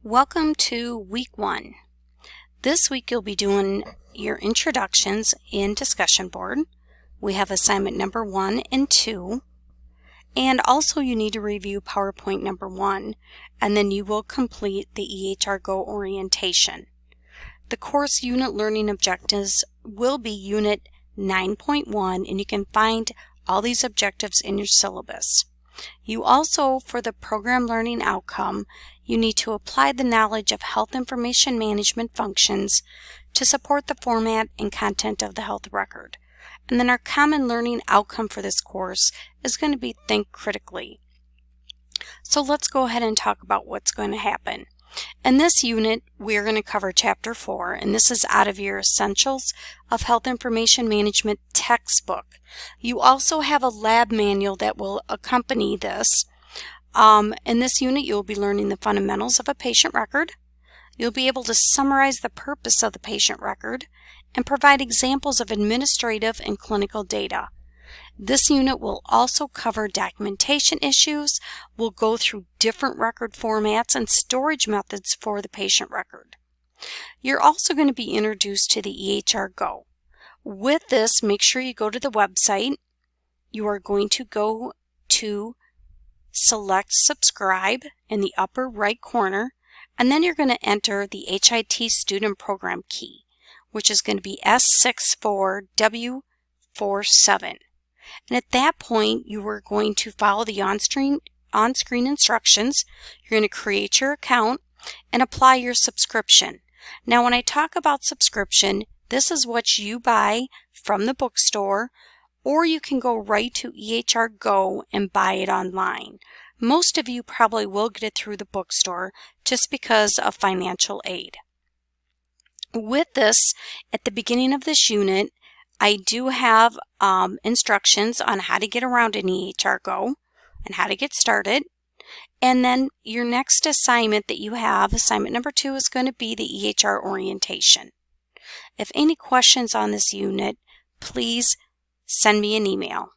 Welcome to week 1. This week you'll be doing your introductions in discussion board. We have assignment number 1 and 2. And also you need to review PowerPoint number 1, and then you will complete the EHR Go orientation. The course unit learning objectives will be unit 9.1, and you can find all these objectives in your syllabus. You also, for the program learning outcome, you need to apply the knowledge of health information management functions to support the format and content of the health record. And then our common learning outcome for this course is going to be think critically. So let's go ahead and talk about what's going to happen. In this unit, we're going to cover Chapter 4, and this is out of your Essentials of Health Information Management textbook. You also have a lab manual that will accompany this. In this unit, you'll be learning the fundamentals of a patient record. You'll be able to summarize the purpose of the patient record and provide examples of administrative and clinical data. This unit will also cover documentation issues. We'll go through different record formats and storage methods for the patient record. You're also going to be introduced to the EHR Go. With this, make sure you go to the website. You are going to go to select subscribe in the upper right corner, and then you're going to enter the HIT student program key, which is going to be S64W47. And at that point, you are going to follow the on-screen instructions. You're going to create your account and apply your subscription. Now, when I talk about subscription, this is what you buy from the bookstore, or you can go right to EHR Go and buy it online. Most of you probably will get it through the bookstore just because of financial aid. With this, at the beginning of this unit, I do have instructions on how to get around an EHR Go and how to get started. And then your next assignment that you have, assignment number 2, is going to be the EHR orientation. If any questions on this unit, please send me an email.